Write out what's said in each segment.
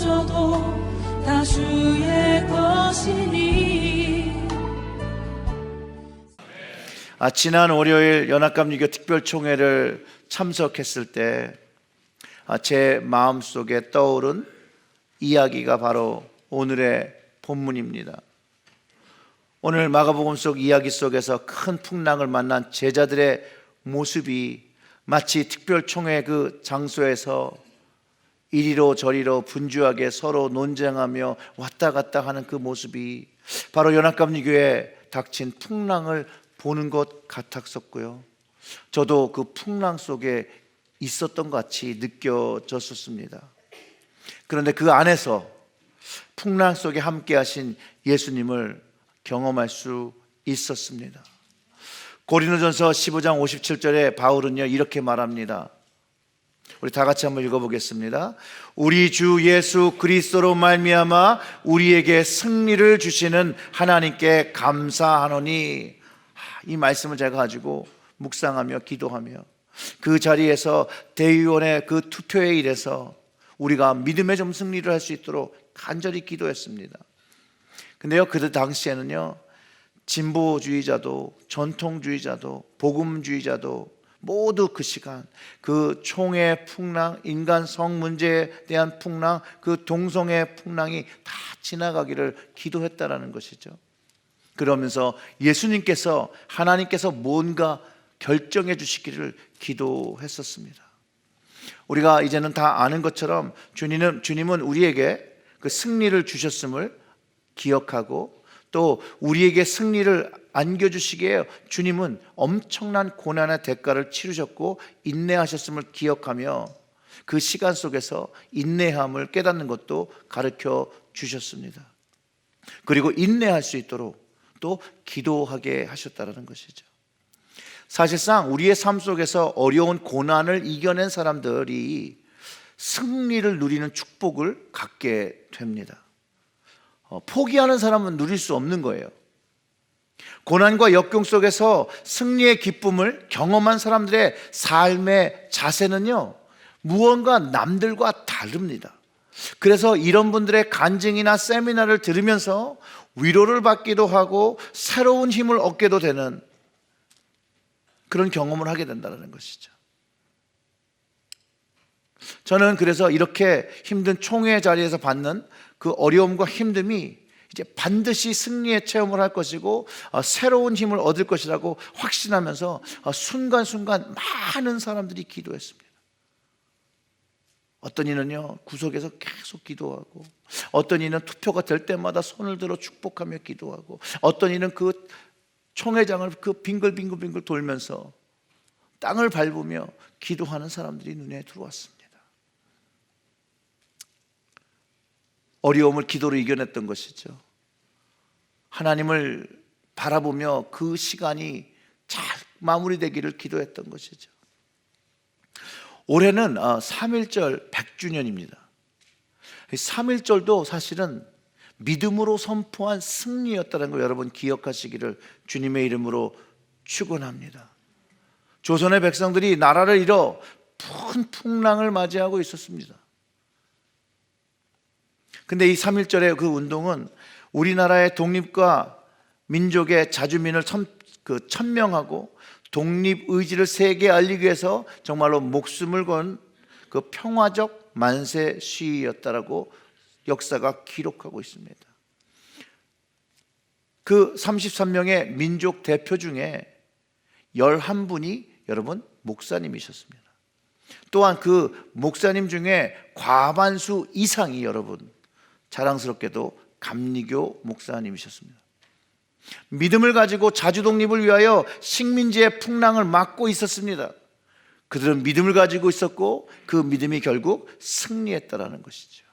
없어도 다 주의 것이니. 지난 월요일 연합감리교 특별총회를 참석했을 때 제 마음속에 떠오른 이야기가 바로 오늘의 본문입니다. 오늘 마가복음 속 이야기 속에서 큰 풍랑을 만난 제자들의 모습이 마치 특별총회 그 장소에서 이리로 저리로 분주하게 서로 논쟁하며 왔다 갔다 하는 그 모습이 바로 연합감리교에 닥친 풍랑을 보는 것 같았었고요. 저도 그 풍랑 속에 있었던 것 같이 느껴졌었습니다. 그런데 그 안에서 풍랑 속에 함께 하신 예수님을 경험할 수 있었습니다. 고린도전서 15장 57절에 바울은요 이렇게 말합니다. 우리 다 같이 한번 읽어보겠습니다. 우리 주 예수 그리스도로 말미암아 우리에게 승리를 주시는 하나님께 감사하노니. 이 말씀을 제가 가지고 묵상하며 기도하며 그 자리에서 대의원의 그 투표의 일에서 우리가 믿음의 좀 승리를 할 수 있도록 간절히 기도했습니다. 근데요 그 당시에는요 진보주의자도 전통주의자도 복음주의자도 모두 그 시간 그 총의 풍랑, 인간성 문제에 대한 풍랑, 그 동성애 풍랑이 다 지나가기를 기도했다라는 것이죠. 그러면서 예수님께서 하나님께서 뭔가 결정해 주시기를 기도했었습니다. 우리가 이제는 다 아는 것처럼 주님은 우리에게 그 승리를 주셨음을 기억하고 또 우리에게 승리를 안겨주시기에 주님은 엄청난 고난의 대가를 치르셨고 인내하셨음을 기억하며 그 시간 속에서 인내함을 깨닫는 것도 가르쳐 주셨습니다. 그리고 인내할 수 있도록 또 기도하게 하셨다는 것이죠. 사실상 우리의 삶 속에서 어려운 고난을 이겨낸 사람들이 승리를 누리는 축복을 갖게 됩니다. 포기하는 사람은 누릴 수 없는 거예요. 고난과 역경 속에서 승리의 기쁨을 경험한 사람들의 삶의 자세는요 무언가 남들과 다릅니다. 그래서 이런 분들의 간증이나 세미나를 들으면서 위로를 받기도 하고 새로운 힘을 얻게도 되는 그런 경험을 하게 된다는 것이죠. 저는 그래서 이렇게 힘든 총회 자리에서 받는 그 어려움과 힘듦이 이제 반드시 승리의 체험을 할 것이고 새로운 힘을 얻을 것이라고 확신하면서 순간순간 많은 사람들이 기도했습니다. 어떤 이는요 구석에서 계속 기도하고, 어떤 이는 투표가 될 때마다 손을 들어 축복하며 기도하고, 어떤 이는 그 총회장을 그 빙글빙글 돌면서 땅을 밟으며 기도하는 사람들이 눈에 들어왔습니다. 어려움을 기도로 이겨냈던 것이죠. 하나님을 바라보며 그 시간이 잘 마무리되기를 기도했던 것이죠. 올해는 3.1절 100주년입니다. 3.1절도 사실은 믿음으로 선포한 승리였다는 걸 여러분 기억하시기를 주님의 이름으로 축원합니다. 조선의 백성들이 나라를 잃어 큰 풍랑을 맞이하고 있었습니다. 근데 이 3.1절의 그 운동은 우리나라의 독립과 민족의 자주민을 천명하고 독립 의지를 세계에 알리기 위해서 정말로 목숨을 건 그 평화적 만세 시위였다라고 역사가 기록하고 있습니다. 그 33명의 민족 대표 중에 11분이 여러분 목사님이셨습니다. 또한 그 목사님 중에 과반수 이상이 여러분 자랑스럽게도 감리교 목사님이셨습니다. 믿음을 가지고 자주 독립을 위하여 식민지의 풍랑을 막고 있었습니다. 그들은 믿음을 가지고 있었고 그 믿음이 결국 승리했다라는 것이죠.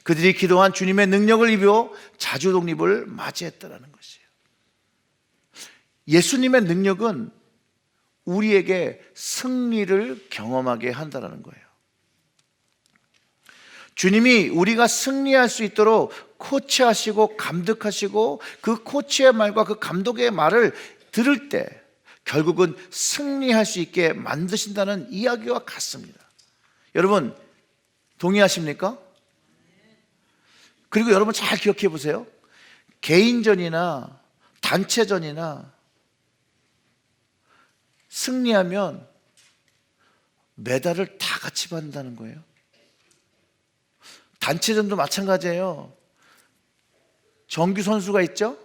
그들이 기도한 주님의 능력을 입어 자주 독립을 맞이했다라는 것이에요. 예수님의 능력은 우리에게 승리를 경험하게 한다는 거예요. 주님이 우리가 승리할 수 있도록 코치하시고 감독하시고 그 코치의 말과 그 감독의 말을 들을 때 결국은 승리할 수 있게 만드신다는 이야기와 같습니다. 여러분 동의하십니까? 그리고 여러분 잘 기억해 보세요. 개인전이나 단체전이나 승리하면 메달을 다 같이 받는다는 거예요. 단체전도 마찬가지예요. 정규 선수가 있죠?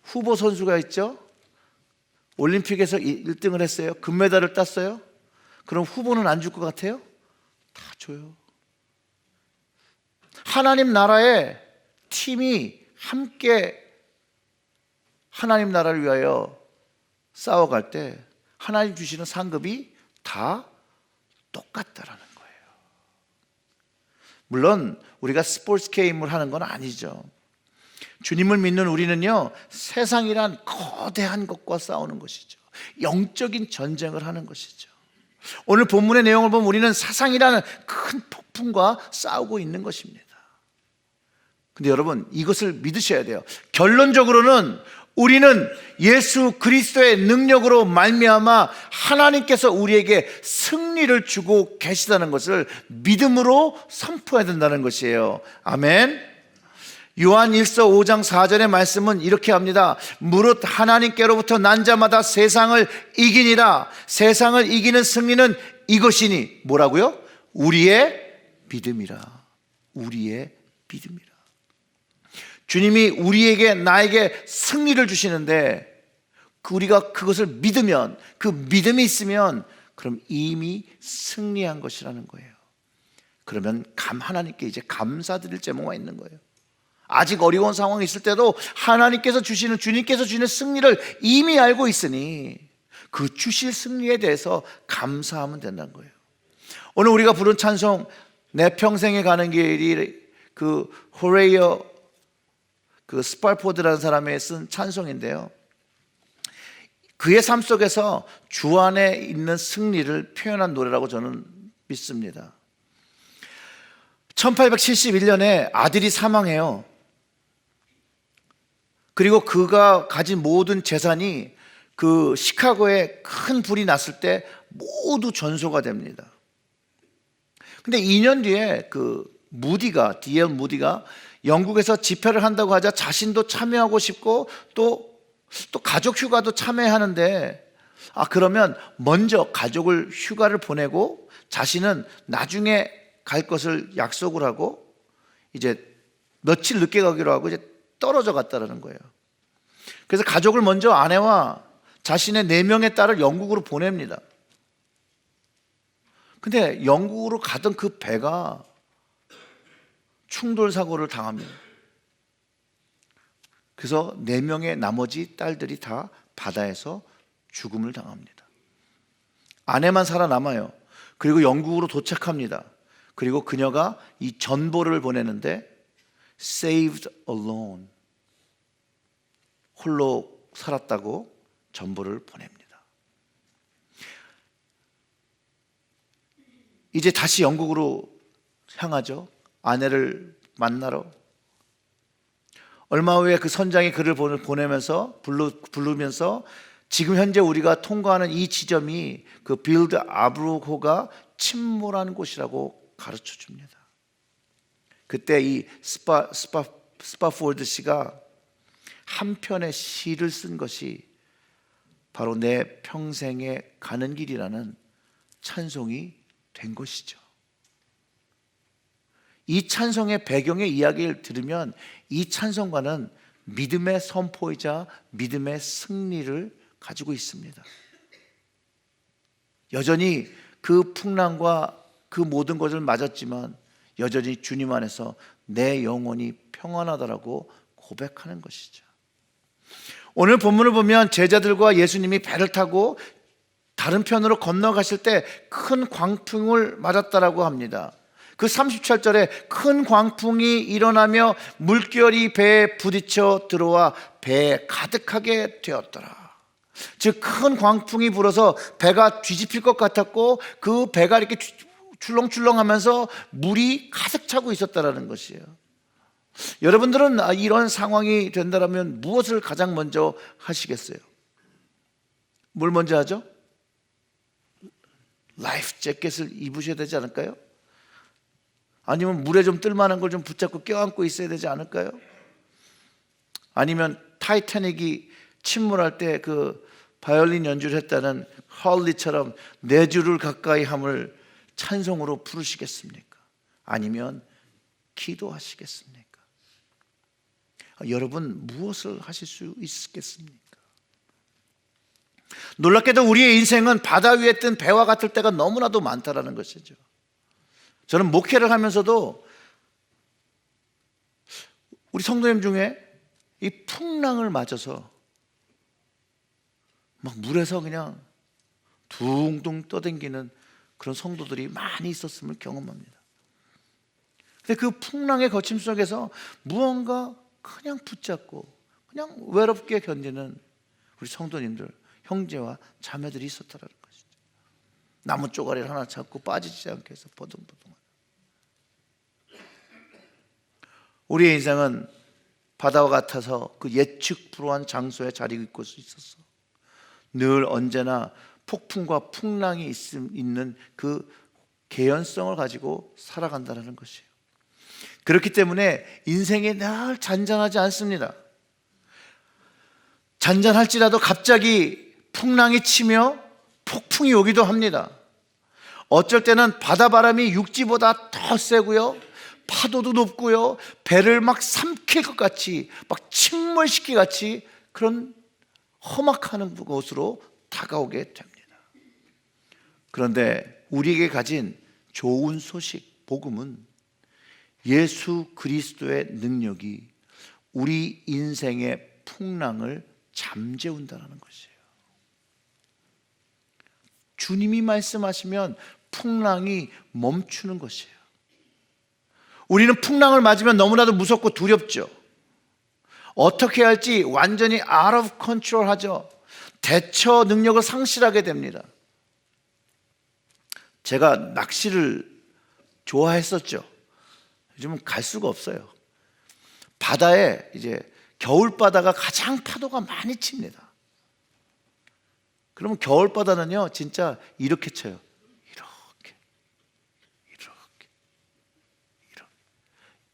후보 선수가 있죠? 올림픽에서 1등을 했어요. 금메달을 땄어요. 그럼 후보는 안 줄 것 같아요? 다 줘요. 하나님 나라의 팀이 함께 하나님 나라를 위하여 싸워갈 때 하나님 주시는 상급이 다 똑같다라는 거예요. 물론 우리가 스포츠 게임을 하는 건 아니죠. 주님을 믿는 우리는요, 세상이란 거대한 것과 싸우는 것이죠. 영적인 전쟁을 하는 것이죠. 오늘 본문의 내용을 보면 우리는 사상이라는 큰 폭풍과 싸우고 있는 것입니다. 근데 여러분, 이것을 믿으셔야 돼요. 결론적으로는 우리는 예수 그리스도의 능력으로 말미암아 하나님께서 우리에게 승리를 주고 계시다는 것을 믿음으로 선포해야 된다는 것이에요. 아멘. 요한 1서 5장 4절의 말씀은 이렇게 합니다. 무릇 하나님께로부터 난 자마다 세상을 이기니라. 세상을 이기는 승리는 이것이니 뭐라고요? 우리의 믿음이라. 우리의 믿음이라. 주님이 우리에게 나에게 승리를 주시는데 우리가 그것을 믿으면, 그 믿음이 있으면 그럼 이미 승리한 것이라는 거예요. 그러면 하나님께 이제 감사드릴 제목가 있는 거예요. 아직 어려운 상황이 있을 때도 하나님께서 주시는, 주님께서 주시는 승리를 이미 알고 있으니 그 주실 승리에 대해서 감사하면 된다는 거예요. 오늘 우리가 부른 찬송, 내 평생에 가는 길이, 그 호레이어 그 스팔포드라는 사람이 쓴 찬송인데요, 그의 삶 속에서 주 안에 있는 승리를 표현한 노래라고 저는 믿습니다. 1871년에 아들이 사망해요. 그리고 그가 가진 모든 재산이 그 시카고에 큰 불이 났을 때 모두 전소가 됩니다. 근데 2년 뒤에 그 무디가, D.L. 무디가 영국에서 집회를 한다고 하자 자신도 참여하고 싶고 또 가족 휴가도 참여하는데, 그러면 먼저 가족을 휴가를 보내고 자신은 나중에 갈 것을 약속을 하고 이제 며칠 늦게 가기로 하고 이제 떨어져 갔다라는 거예요. 그래서 가족을 먼저 아내와 자신의 4명의 딸을 영국으로 보냅니다. 근데 영국으로 가던 그 배가 충돌 사고를 당합니다. 그래서 4명의 나머지 딸들이 다 바다에서 죽음을 당합니다. 아내만 살아남아요. 그리고 영국으로 도착합니다. 그리고 그녀가 이 전보를 보내는데 saved alone, 홀로 살았다고 전보를 보냅니다. 이제 다시 영국으로 향하죠. 아내를 만나러. 얼마 후에 그 선장이 그를 보내면서 부르면서 지금 현재 우리가 통과하는 이 지점이 그 빌드 아브루호가 침몰한 곳이라고 가르쳐 줍니다. 그때 이 스파포드 씨가 한 편의 시를 쓴 것이 바로 내 평생에 가는 길이라는 찬송이 된 것이죠. 이 찬송의 배경의 이야기를 들으면 이 찬송가는 믿음의 선포이자 믿음의 승리를 가지고 있습니다. 여전히 그 풍랑과 그 모든 것을 맞았지만 여전히 주님 안에서 내 영혼이 평안하다라고 고백하는 것이죠. 오늘 본문을 보면 제자들과 예수님이 배를 타고 다른 편으로 건너가실 때 큰 광풍을 맞았다라고 합니다. 그 37절에 큰 광풍이 일어나며 물결이 배에 부딪혀 들어와 배에 가득하게 되었더라. 즉 큰 광풍이 불어서 배가 뒤집힐 것 같았고 그 배가 이렇게 출렁출렁하면서 물이 가득 차고 있었다라는 것이에요. 여러분들은 이런 상황이 된다면 무엇을 가장 먼저 하시겠어요? 뭘 먼저 하죠? 라이프 재킷을 입으셔야 되지 않을까요? 아니면 물에 좀 뜰만한 걸 좀 붙잡고 껴안고 있어야 되지 않을까요? 아니면 타이타닉이 침몰할 때 그 바이올린 연주를 했다는 헐리처럼 네 줄을 가까이 함을 찬송으로 부르시겠습니까? 아니면 기도하시겠습니까? 여러분 무엇을 하실 수 있겠습니까? 놀랍게도 우리의 인생은 바다 위에 뜬 배와 같을 때가 너무나도 많다라는 것이죠. 저는 목회를 하면서도 우리 성도님 중에 이 풍랑을 맞아서 막 물에서 그냥 둥둥 떠댕기는 그런 성도들이 많이 있었음을 경험합니다. 근데 그 풍랑의 거침 속에서 무언가 그냥 붙잡고 그냥 외롭게 견디는 우리 성도님들, 형제와 자매들이 있었다는 것이죠. 나무 쪼가리를 하나 잡고 빠지지 않게 해서 버둥버둥. 우리의 인생은 바다와 같아서 그 예측 불허한 장소에 자리 있고 있었어. 늘 언제나 폭풍과 풍랑이 있는 그 개연성을 가지고 살아간다는 것이에요. 그렇기 때문에 인생이 늘 잔잔하지 않습니다. 잔잔할지라도 갑자기 풍랑이 치며 폭풍이 오기도 합니다. 어쩔 때는 바다바람이 육지보다 더 세고요, 파도도 높고요, 배를 막 삼킬 것 같이, 막 침몰시키 같이 그런 험악한 곳으로 다가오게 됩니다. 그런데 우리에게 가진 좋은 소식, 복음은 예수 그리스도의 능력이 우리 인생의 풍랑을 잠재운다는 것이에요. 주님이 말씀하시면 풍랑이 멈추는 것이에요. 우리는 풍랑을 맞으면 너무나도 무섭고 두렵죠. 어떻게 할지 완전히 out of control 하죠. 대처 능력을 상실하게 됩니다. 제가 낚시를 좋아했었죠. 요즘은 갈 수가 없어요. 바다에 이제 겨울바다가 가장 파도가 많이 칩니다. 그러면 겨울바다는요, 진짜 이렇게 쳐요. 이렇게.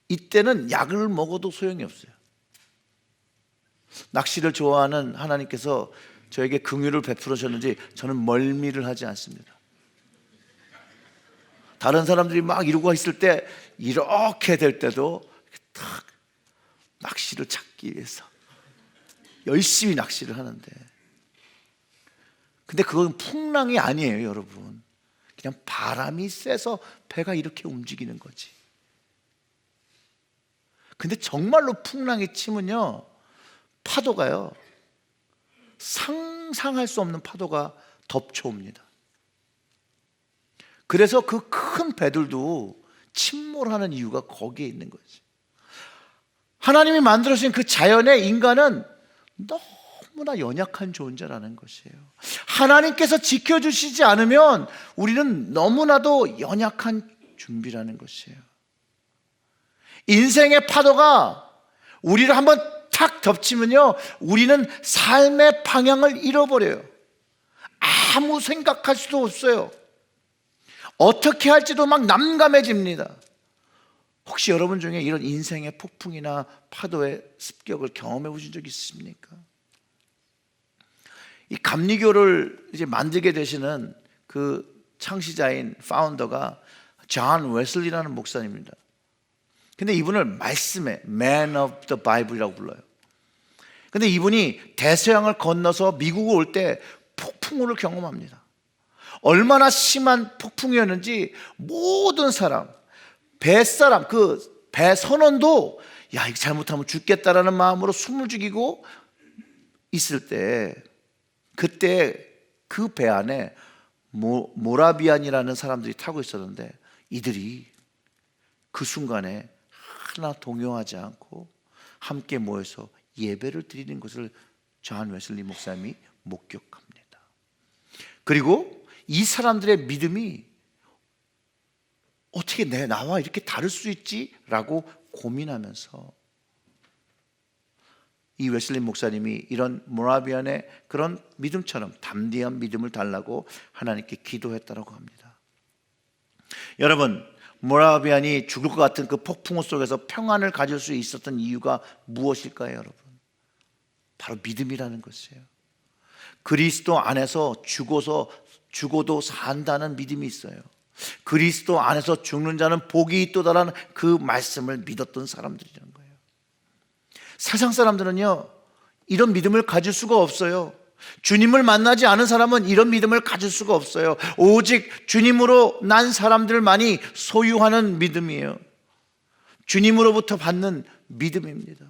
이때는 약을 먹어도 소용이 없어요. 낚시를 좋아하는 하나님께서 저에게 긍휼을 베풀으셨는지 저는 멀미를 하지 않습니다. 다른 사람들이 막 이러고 있을 때 이렇게 될 때도 딱 낚시를 찾기 위해서 열심히 낚시를 하는데, 근데 그건 풍랑이 아니에요, 여러분. 그냥 바람이 세서 배가 이렇게 움직이는 거지. 근데 정말로 풍랑이 치면요, 파도가요, 상상할 수 없는 파도가 덮쳐옵니다. 그래서 그 큰 배들도 침몰하는 이유가 거기에 있는 거지. 하나님이 만들어주신 그 자연에 인간은 너무나 연약한 존재라는 것이에요. 하나님께서 지켜주시지 않으면 우리는 너무나도 연약한 준비라는 것이에요. 인생의 파도가 우리를 한번 탁 덮치면요, 우리는 삶의 방향을 잃어버려요. 아무 생각할 수도 없어요. 어떻게 할지도 막 난감해집니다. 혹시 여러분 중에 이런 인생의 폭풍이나 파도의 습격을 경험해 보신 적 있으십니까? 이 감리교를 이제 만들게 되시는 그 창시자인 파운더가 존 웨슬리라는 목사님입니다. 근데 이분을 말씀의 Man of the Bible이라고 불러요. 근데 이분이 대서양을 건너서 미국에 올 때 폭풍우를 경험합니다. 얼마나 심한 폭풍이었는지 모든 사람, 뱃사람, 그 배 선원도 야, 이거 잘못하면 죽겠다라는 마음으로 숨을 죽이고 있을 때, 그때 그 배 안에 모라비안이라는 사람들이 타고 있었는데, 이들이 그 순간에 하나 동요하지 않고 함께 모여서 예배를 드리는 것을 존 웨슬리 목사님이 목격합니다. 그리고 이 사람들의 믿음이 어떻게 나와 이렇게 다를 수 있지? 라고 고민하면서 이 웨슬리 목사님이 이런 모라비안의 그런 믿음처럼 담대한 믿음을 달라고 하나님께 기도했다고 합니다. 여러분, 모라비안이 죽을 것 같은 그 폭풍우 속에서 평안을 가질 수 있었던 이유가 무엇일까요, 여러분? 바로 믿음이라는 것이에요. 그리스도 안에서 죽어도 산다는 믿음이 있어요. 그리스도 안에서 죽는 자는 복이 있도다라는 그 말씀을 믿었던 사람들이라는 거예요. 세상 사람들은요, 이런 믿음을 가질 수가 없어요. 주님을 만나지 않은 사람은 이런 믿음을 가질 수가 없어요. 오직 주님으로 난 사람들만이 소유하는 믿음이에요. 주님으로부터 받는 믿음입니다.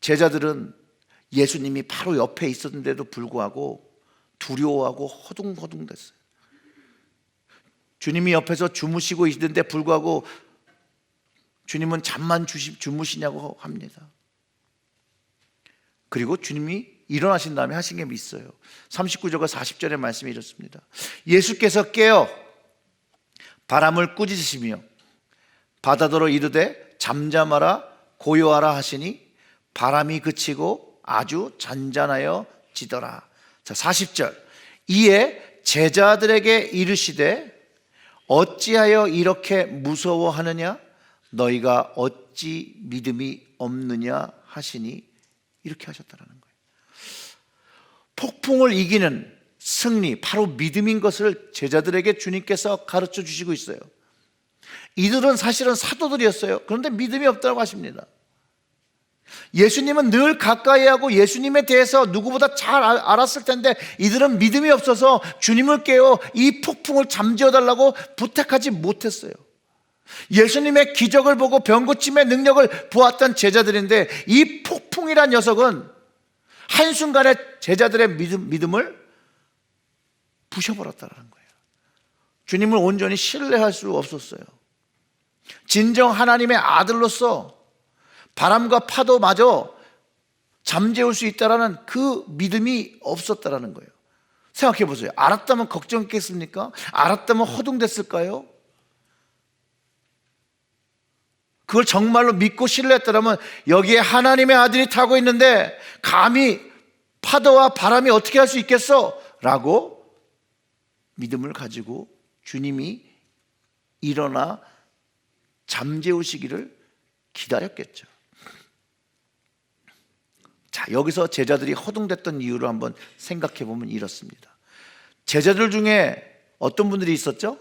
제자들은 예수님이 바로 옆에 있었는데도 불구하고 두려워하고 허둥허둥댔어요. 주님이 옆에서 주무시고 있는데 불구하고 주님은 잠만 주무시냐고 합니다. 그리고 주님이 일어나신 다음에 하신 게 있어요. 39절과 40절의 말씀이 이렇습니다. 예수께서 깨어 바람을 꾸짖으시며 바다더러 이르되 잠잠하라 고요하라 하시니 바람이 그치고 아주 잔잔하여 지더라. 자, 40절. 이에 제자들에게 이르시되 어찌하여 이렇게 무서워하느냐? 너희가 어찌 믿음이 없느냐 하시니 이렇게 하셨다는 거예요. 폭풍을 이기는 승리, 바로 믿음인 것을 제자들에게 주님께서 가르쳐 주시고 있어요. 이들은 사실은 사도들이었어요. 그런데 믿음이 없다고 하십니다. 예수님은 늘 가까이 하고 예수님에 대해서 누구보다 잘 알았을 텐데 이들은 믿음이 없어서 주님을 깨워 이 폭풍을 잠재워 달라고 부탁하지 못했어요. 예수님의 기적을 보고 병 고침의 능력을 보았던 제자들인데 이 폭풍이란 녀석은 한순간에 제자들의 믿음을 부셔버렸다는 거예요. 주님을 온전히 신뢰할 수 없었어요. 진정 하나님의 아들로서 바람과 파도마저 잠재울 수 있다는 그 믿음이 없었다는 거예요. 생각해 보세요. 알았다면 걱정했겠습니까? 알았다면 허둥댔을까요? 그걸 정말로 믿고 신뢰했다면 여기에 하나님의 아들이 타고 있는데 감히 파도와 바람이 어떻게 할 수 있겠어? 라고 믿음을 가지고 주님이 일어나 잠재우시기를 기다렸겠죠. 자, 여기서 제자들이 허둥댔던 이유를 한번 생각해 보면 이렇습니다. 제자들 중에 어떤 분들이 있었죠?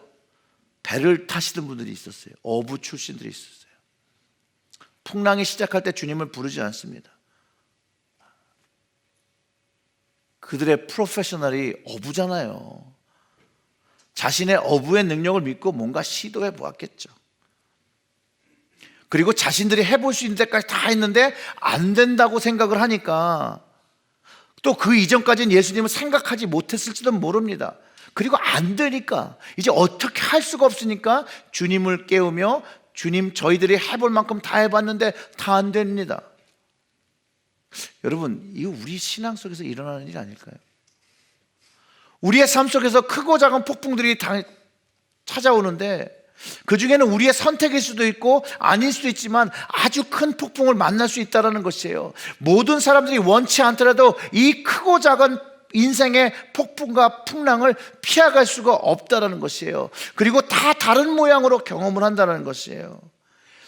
배를 타시던 분들이 있었어요. 어부 출신들이 있었어요. 풍랑이 시작할 때 주님을 부르지 않습니다. 그들의 프로페셔널이 어부잖아요. 자신의 어부의 능력을 믿고 뭔가 시도해 보았겠죠. 그리고 자신들이 해볼 수 있는 데까지 다 했는데 안 된다고 생각을 하니까 또 그 이전까지는 예수님을 생각하지 못했을지도 모릅니다. 그리고 안 되니까 이제 어떻게 할 수가 없으니까 주님을 깨우며 주님, 저희들이 해볼 만큼 다 해봤는데 다 안 됩니다. 여러분, 이거 우리 신앙 속에서 일어나는 일 아닐까요? 우리의 삶 속에서 크고 작은 폭풍들이 다 찾아오는데 그 중에는 우리의 선택일 수도 있고 아닐 수도 있지만 아주 큰 폭풍을 만날 수 있다는 것이에요. 모든 사람들이 원치 않더라도 이 크고 작은 인생의 폭풍과 풍랑을 피해갈 수가 없다는 것이에요. 그리고 다 다른 모양으로 경험을 한다는 것이에요.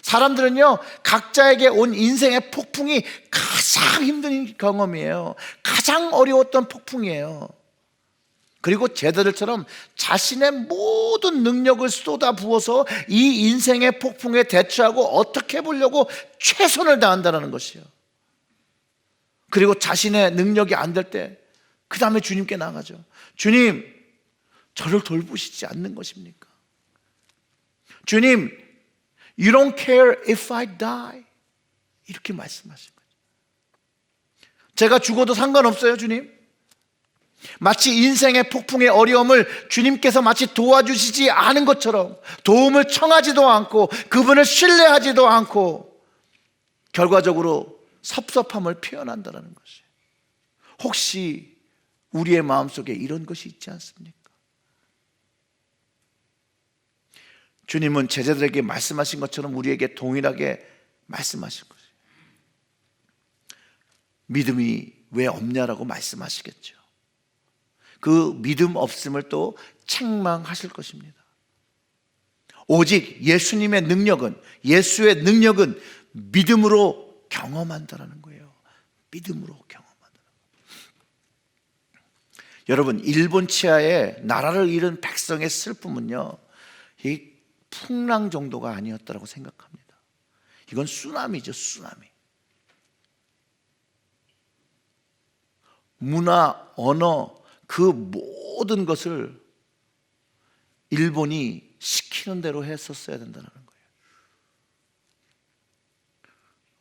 사람들은요, 각자에게 온 인생의 폭풍이 가장 힘든 경험이에요. 가장 어려웠던 폭풍이에요. 그리고 제자들처럼 자신의 모든 능력을 쏟아 부어서 이 인생의 폭풍에 대처하고 어떻게 해보려고 최선을 다한다는 것이에요. 그리고 자신의 능력이 안 될 때 그 다음에 주님께 나가죠. 주님, 저를 돌보시지 않는 것입니까? 주님, You don't care if I die. 이렇게 말씀하신 거죠. 제가 죽어도 상관없어요, 주님. 마치 인생의 폭풍의 어려움을 주님께서 마치 도와주시지 않은 것처럼 도움을 청하지도 않고 그분을 신뢰하지도 않고 결과적으로 섭섭함을 표현한다는 것이에요. 혹시 우리의 마음속에 이런 것이 있지 않습니까? 주님은 제자들에게 말씀하신 것처럼 우리에게 동일하게 말씀하신 것이에요. 믿음이 왜 없냐라고 말씀하시겠죠. 그 믿음 없음을 또 책망하실 것입니다. 오직 예수님의 능력은, 예수의 능력은 믿음으로 경험한다라는 거예요. 믿음으로 경험한다. 여러분, 일본 치하에 나라를 잃은 백성의 슬픔은요, 이 풍랑 정도가 아니었다고 생각합니다. 이건 쓰나미죠, 쓰나미. 문화, 언어, 그 모든 것을 일본이 시키는 대로 했었어야 된다는 거예요.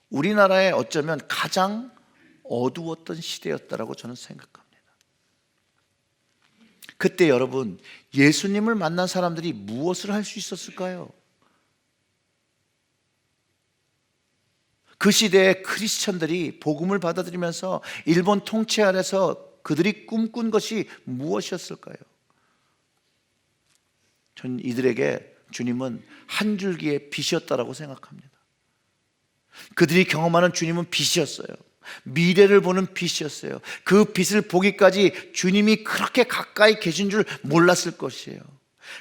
우리나라에 어쩌면 가장 어두웠던 시대였다라고 저는 생각합니다. 그때 여러분, 예수님을 만난 사람들이 무엇을 할 수 있었을까요? 그 시대의 크리스천들이 복음을 받아들이면서 일본 통치 아래서 그들이 꿈꾼 것이 무엇이었을까요? 전 이들에게 주님은 한 줄기의 빛이었다라고 생각합니다. 그들이 경험하는 주님은 빛이었어요. 미래를 보는 빛이었어요. 그 빛을 보기까지 주님이 그렇게 가까이 계신 줄 몰랐을 것이에요.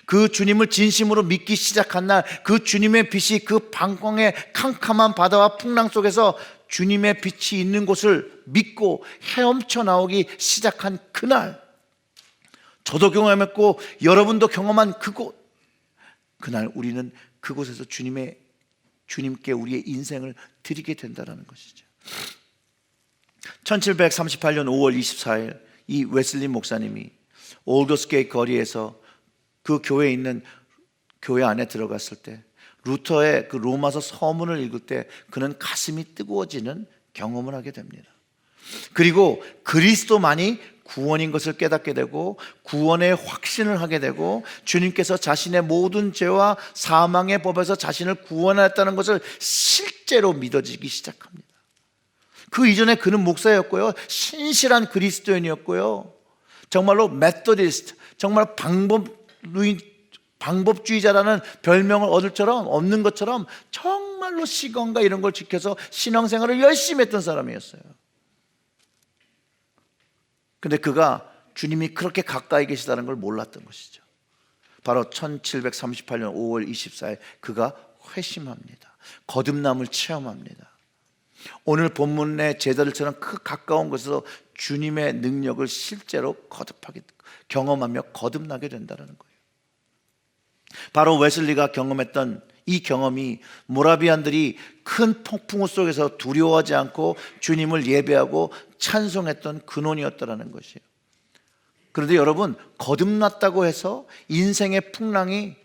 그 주님을 진심으로 믿기 시작한 날, 그 주님의 빛이 그 방광의 캄캄한 바다와 풍랑 속에서 주님의 빛이 있는 곳을 믿고 헤엄쳐 나오기 시작한 그날, 저도 경험했고 여러분도 경험한 그곳, 그날 우리는 그곳에서 주님께 우리의 인생을 드리게 된다는 것이죠. 1738년 5월 24일 이 웨슬리 목사님이 올더스게이트 거리에서 그 교회에 있는 교회 안에 들어갔을 때, 루터의 그 로마서 서문을 읽을 때 그는 가슴이 뜨거워지는 경험을 하게 됩니다. 그리고 그리스도만이 구원인 것을 깨닫게 되고 구원의 확신을 하게 되고 주님께서 자신의 모든 죄와 사망의 법에서 자신을 구원하였다는 것을 실제로 믿어지기 시작합니다. 그 이전에 그는 목사였고요, 신실한 그리스도인이었고요, 정말로 메토디스트, 정말 방법주의자라는 별명을 얻는 것처럼 정말로 시건과 이런 걸 지켜서 신앙생활을 열심히 했던 사람이었어요. 근데 그가 주님이 그렇게 가까이 계시다는 걸 몰랐던 것이죠. 바로 1738년 5월 24일 그가 회심합니다. 거듭남을 체험합니다. 오늘 본문의 제자들처럼 그 가까운 곳에서 주님의 능력을 실제로 경험하며 거듭나게 된다는 거예요. 바로 웨슬리가 경험했던 이 경험이 모라비안들이 큰 폭풍우 속에서 두려워하지 않고 주님을 예배하고 찬송했던 근원이었다는 것이에요. 그런데 여러분, 거듭났다고 해서 인생의 풍랑이,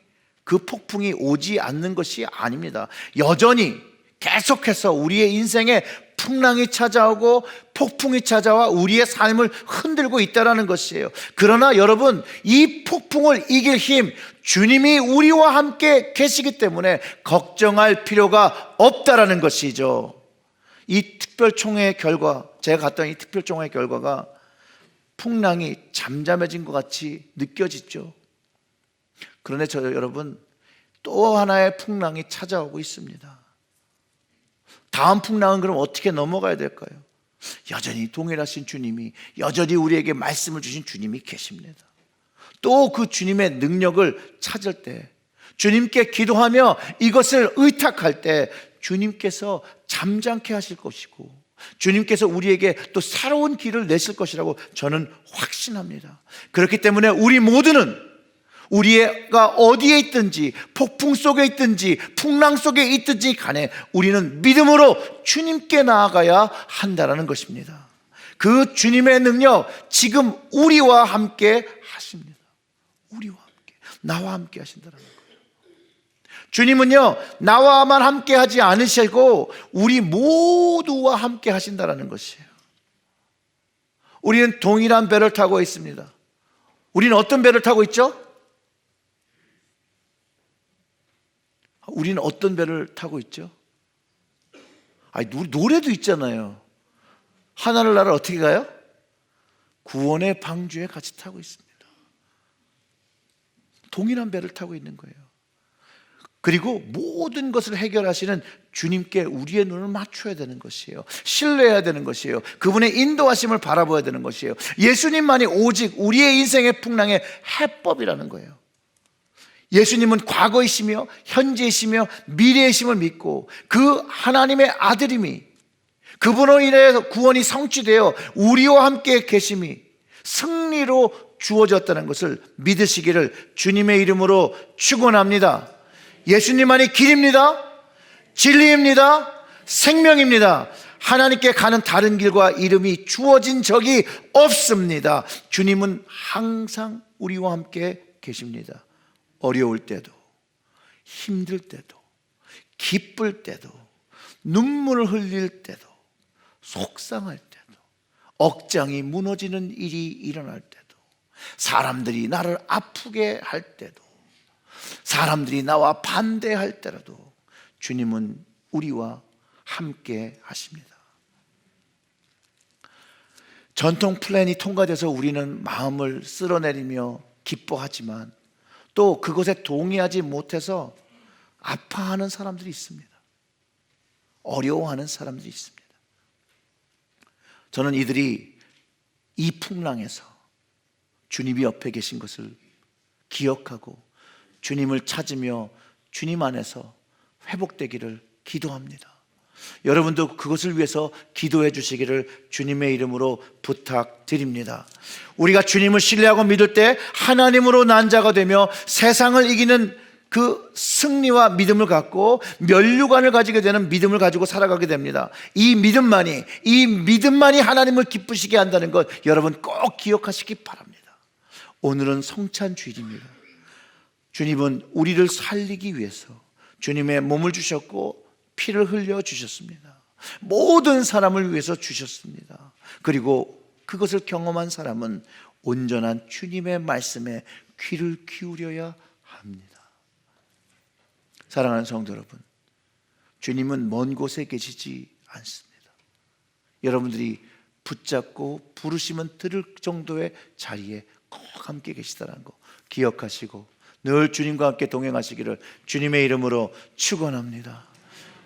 그 폭풍이 오지 않는 것이 아닙니다. 여전히 계속해서 우리의 인생에 풍랑이 찾아오고 폭풍이 찾아와 우리의 삶을 흔들고 있다는 것이에요. 그러나 여러분, 이 폭풍을 이길 힘, 주님이 우리와 함께 계시기 때문에 걱정할 필요가 없다는 것이죠. 이 특별총회의 결과, 제가 갔던 이 특별총회의 결과가 풍랑이 잠잠해진 것 같이 느껴지죠. 그런데 여러분, 또 하나의 풍랑이 찾아오고 있습니다. 다음 풍랑은 그럼 어떻게 넘어가야 될까요? 여전히 동일하신 주님이, 여전히 우리에게 말씀을 주신 주님이 계십니다. 또 그 주님의 능력을 찾을 때, 주님께 기도하며 이것을 의탁할 때 주님께서 잠잠케 하실 것이고 주님께서 우리에게 또 새로운 길을 내실 것이라고 저는 확신합니다. 그렇기 때문에 우리 모두는 우리가 어디에 있든지, 폭풍 속에 있든지 풍랑 속에 있든지 간에 우리는 믿음으로 주님께 나아가야 한다는 것입니다. 그 주님의 능력 지금 우리와 함께 하십니다. 우리와 함께, 나와 함께 하신다는 거예요. 주님은요, 나와만 함께 하지 않으시고 우리 모두와 함께 하신다는 것이에요. 우리는 동일한 배를 타고 있습니다. 우리는 어떤 배를 타고 있죠? 우리는 어떤 배를 타고 있죠? 노래도 있잖아요. 하늘을 날아 어떻게 가요? 구원의 방주에 같이 타고 있습니다. 동일한 배를 타고 있는 거예요. 그리고 모든 것을 해결하시는 주님께 우리의 눈을 맞춰야 되는 것이에요. 신뢰해야 되는 것이에요. 그분의 인도하심을 바라봐야 되는 것이에요. 예수님만이 오직 우리의 인생의 풍랑의 해법이라는 거예요. 예수님은 과거이시며 현재이시며 미래이심을 믿고 그 하나님의 아들임이, 그분으로 인해서 구원이 성취되어 우리와 함께 계심이 승리로 주어졌다는 것을 믿으시기를 주님의 이름으로 축원합니다. 예수님만이 길입니다, 진리입니다, 생명입니다. 하나님께 가는 다른 길과 이름이 주어진 적이 없습니다. 주님은 항상 우리와 함께 계십니다. 어려울 때도, 힘들 때도, 기쁠 때도, 눈물을 흘릴 때도, 속상할 때도, 억장이 무너지는 일이 일어날 때도, 사람들이 나를 아프게 할 때도, 사람들이 나와 반대할 때라도 주님은 우리와 함께 하십니다. 전통 플랜이 통과돼서 우리는 마음을 쓸어내리며 기뻐하지만 또 그것에 동의하지 못해서 아파하는 사람들이 있습니다. 어려워하는 사람들이 있습니다. 저는 이들이 이 풍랑에서 주님이 옆에 계신 것을 기억하고 주님을 찾으며 주님 안에서 회복되기를 기도합니다. 여러분도 그것을 위해서 기도해 주시기를 주님의 이름으로 부탁드립니다. 우리가 주님을 신뢰하고 믿을 때 하나님으로 난 자가 되며 세상을 이기는 그 승리와 믿음을 갖고 면류관을 가지게 되는 믿음을 가지고 살아가게 됩니다. 이 믿음만이 하나님을 기쁘시게 한다는 것 여러분 꼭 기억하시기 바랍니다. 오늘은 성찬 주일입니다. 주님은 우리를 살리기 위해서 주님의 몸을 주셨고 피를 흘려 주셨습니다. 모든 사람을 위해서 주셨습니다. 그리고 그것을 경험한 사람은 온전한 주님의 말씀에 귀를 기울여야 합니다. 사랑하는 성도 여러분, 주님은 먼 곳에 계시지 않습니다. 여러분들이 붙잡고 부르시면 들을 정도의 자리에 꼭 함께 계시다는 거 기억하시고 늘 주님과 함께 동행하시기를 주님의 이름으로 축원합니다.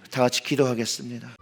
다 같이 기도하겠습니다.